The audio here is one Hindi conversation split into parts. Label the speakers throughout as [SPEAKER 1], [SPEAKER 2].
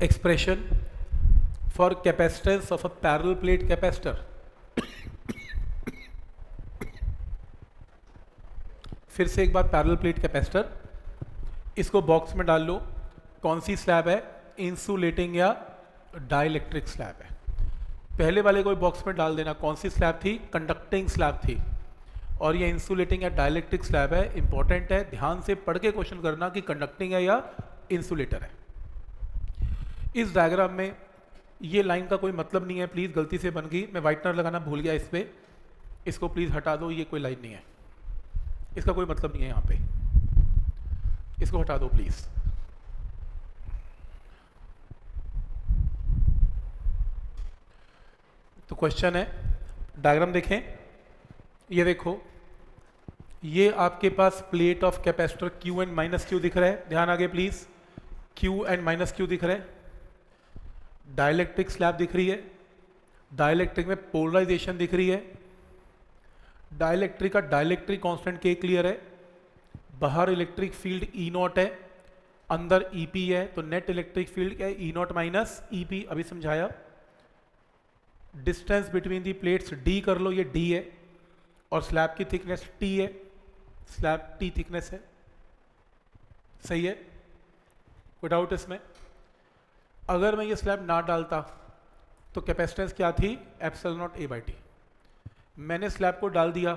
[SPEAKER 1] expression for capacitance of a parallel plate capacitor. फिर से एक बार पैरेलल प्लेट कैपेसिटर, इसको बॉक्स में डाल लो। कौन सी स्लैब है? इंसुलेटिंग या डाइलेक्ट्रिक स्लैब है। पहले वाले को बॉक्स में डाल देना। कौन सी स्लैब थी? कंडक्टिंग स्लैब थी। और ये इंसुलेटिंग या डाइलेक्ट्रिक स्लैब है। इंपॉर्टेंट है, ध्यान से पढ़ के क्वेश्चन करना कि कंडक्टिंग है या इंसुलेटर है। इस डायग्राम में ये लाइन का कोई मतलब नहीं है, प्लीज़, गलती से बन गई, मैं वाइटनर लगाना भूल गया इस पर, इसको प्लीज़ हटा दो। ये कोई लाइन नहीं है, इसका कोई मतलब नहीं है यहाँ पे, इसको हटा दो प्लीज। तो क्वेश्चन है, डायग्राम देखें, ये देखो, ये आपके पास plate of capacitor Q and minus Q दिख रहा है, ध्यान आगे please, Q and minus Q दिख रहा है। डाइलेक्ट्रिक स्लैब दिख रही है, डाइलेक्ट्रिक में पोलराइजेशन दिख रही है। डाइलेक्ट्रिक का डाइलेक्ट्रिक कांस्टेंट K क्लियर है, बाहर इलेक्ट्रिक फील्ड E नॉट है, अंदर EP है, तो नेट इलेक्ट्रिक फील्ड क्या है? E नॉट माइनस EP, अभी समझाया। Distance between the plates D कर लो, ये D है, और स्लैब की थिकनेस T है, स्लैब T थिकनेस है, सही है, कोई डाउट इसमें? अगर मैं ये स्लैब ना डालता तो कैपेसिटेंस क्या थी? Epsilon not A by T। मैंने स्लैब को डाल दिया,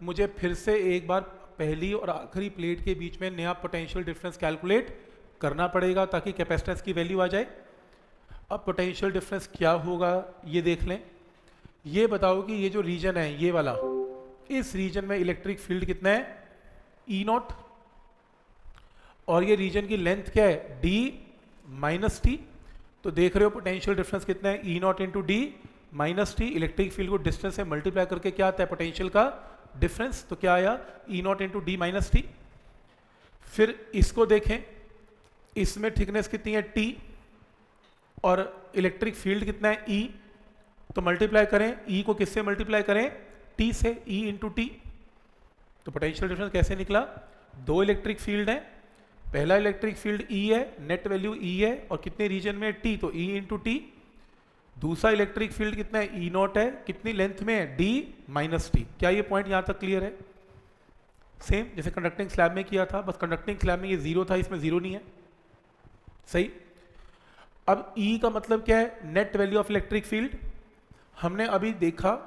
[SPEAKER 1] मुझे फिर से एक बार पहली और आखिरी प्लेट के बीच में नया पोटेंशियल डिफरेंस कैलकुलेट करना पड़ेगा ताकि कैपेसिटेंस की वैल्यू आ जाए। अब पोटेंशियल डिफरेंस क्या होगा ये देख लें। ये बताओ कि ये जो रीजन है ये वाला, इस रीजन में इलेक्ट्रिक फील्ड कितना है? E नॉट, और ये रीजन की लेंथ क्या है? D minus T. तो देख रहे हो पोटेंशियल डिफरेंस कितना है? E not into D minus T. Electric field को डिस्टेंस से मल्टीप्लाई करके क्या आता है? पोटेंशियल का डिफरेंस। तो क्या आया? E not into D minus T. फिर इसको देखें, इसमें थिकनेस कितनी है? T, और इलेक्ट्रिक फील्ड कितना है? E। तो मल्टीप्लाई करें, E को किससे मल्टीप्लाई करें? T से, E इंटू टी। तो पोटेंशियल डिफरेंस कैसे निकला? दो इलेक्ट्रिक फील्ड है, पहला इलेक्ट्रिक फील्ड E है, नेट वैल्यू E है, और कितने रीजन में? T, तो E इंटू टी। दूसरा इलेक्ट्रिक फील्ड कितना है? E नॉट है, कितनी लेंथ में है? D minus T. क्या ये पॉइंट यहां तक क्लियर है? सेम जैसे कंडक्टिंग स्लैब में किया था, बस कंडक्टिंग स्लैब में ये जीरो था, इसमें जीरो नहीं है, सही। अब E का मतलब क्या है? Net value of electric field. हमने अभी देखा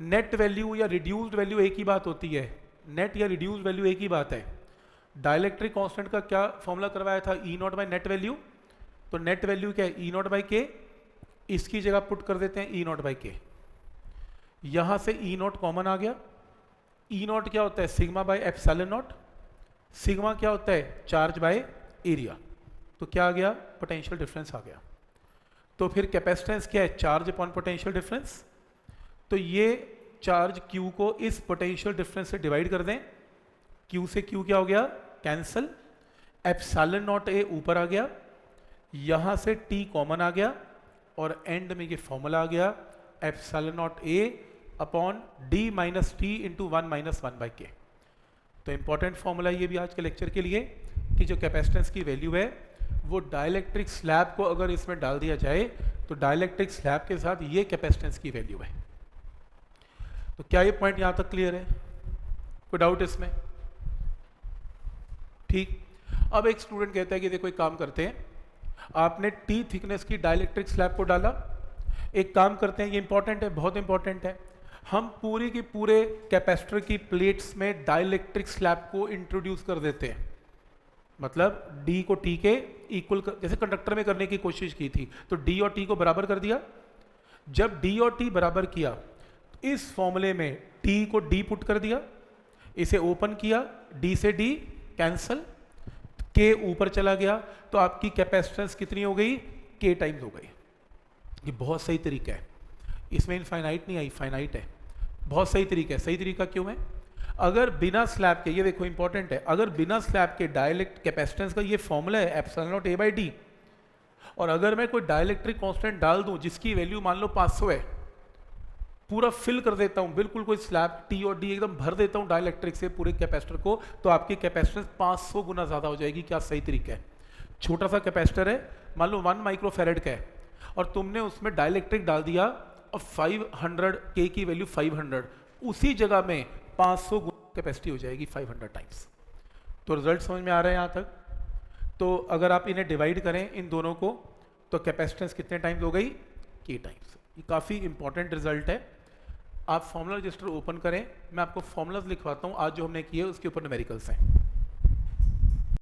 [SPEAKER 1] नेट वैल्यू या रिड्यूस्ड वैल्यू एक ही बात होती है, नेट या रिड्यूस्ड वैल्यू एक ही बात है। डाइलेक्ट्रिक कांस्टेंट का क्या फॉर्मूला करवाया था? E not by net value. तो नेट वैल्यू क्या है? E नॉट बाई के। इसकी जगह पुट कर देते हैं E नॉट बाई के। यहां से E नॉट कॉमन आ गया। E नॉट क्या होता है? Sigma by epsilon not. Sigma क्या होता है? Charge by area. तो क्या आ गया? पोटेंशियल डिफरेंस आ गया। तो फिर कैपेसिटेंस क्या है? Charge upon potential difference. तो ये चार्ज Q को इस पोटेंशियल डिफरेंस से डिवाइड कर दें, Q से Q क्या हो गया? कैंसल। एप्सिलॉन नॉट A ऊपर आ गया, यहां से T कॉमन आ गया, और एंड में ये फॉर्मूला आ गया, epsilon not A upon D minus T into 1 minus 1 by के। तो इंपॉर्टेंट फॉर्मूला ये भी आज के लेक्चर के लिए कि जो कैपेसिटेंस की वैल्यू है वो डाइलेक्ट्रिक स्लैब को अगर इसमें डाल दिया जाए तो डाइलेक्ट्रिक स्लैब के साथ ये कैपेसिटेंस की वैल्यू है। तो क्या ये पॉइंट यहां तक क्लियर है? कोई डाउट इसमें? ठीक। अब एक स्टूडेंट कहता है कि देखो एक काम करते हैं, आपने T थिकनेस की डाइलेक्ट्रिक स्लैब को डाला, एक काम करते हैं, ये इंपॉर्टेंट है, बहुत इंपॉर्टेंट है, हम पूरी की पूरे कैपेसिटर की प्लेट्स में डाइलेक्ट्रिक स्लैब को इंट्रोड्यूस कर देते हैं। मतलब D को T के इक्वल जैसे कंडक्टर में करने की कोशिश की थी, तो D और T को बराबर कर दिया। जब D और T बराबर किया, इस फॉर्मूले में T को D पुट कर दिया, इसे ओपन किया, D से D कैंसल, K ऊपर चला गया, तो आपकी कैपेसिटेंस कितनी हो गई? K टाइम्स हो गई। ये बहुत सही तरीका है, इसमें इनफाइनाइट नहीं आई, फाइनाइट है। बहुत सही तरीका है। सही तरीका क्यों है? अगर बिना स्लैब के, ये देखो इंपॉर्टेंट है, अगर बिना स्लैब के डाइलेक्ट कैपेसिटेंस का ये फॉर्मूला है epsilon not A by D, और अगर मैं कोई डाइलेक्ट्रिक कांस्टेंट डाल दूं जिसकी वैल्यू मान लो 500 है, पूरा फिल कर देता हूं, बिल्कुल कोई स्लैब T और D एकदम भर देता हूं डाइलेक्ट्रिक से पूरे कैपेसिटर को, तो आपकी कैपेसिटेंस 500 गुना ज्यादा हो जाएगी। क्या सही तरीका है? छोटा सा कैपेसिटर है, मान लो 1 माइक्रोफेरेड का है, और तुमने उसमें डाइलेक्ट्रिक डाल दिया और 500 के की वैल्यू 500, उसी जगह में 500 कैपेसिटी हो जाएगी 500 टाइम्स। तो रिजल्ट समझ में आ रहा है यहाँ तक? तो अगर आप इन्हें डिवाइड करें इन दोनों को, तो कैपेसिटेंस कितने टाइम्स हो गई? के टाइम्स। ये काफ़ी इंपॉर्टेंट रिजल्ट है। आप फॉर्मूला रजिस्टर ओपन करें, मैं आपको फॉर्मूलाज लिखवाता हूँ आज जो हमने किए उसके ऊपर न्यूमेरिकल्स हैं।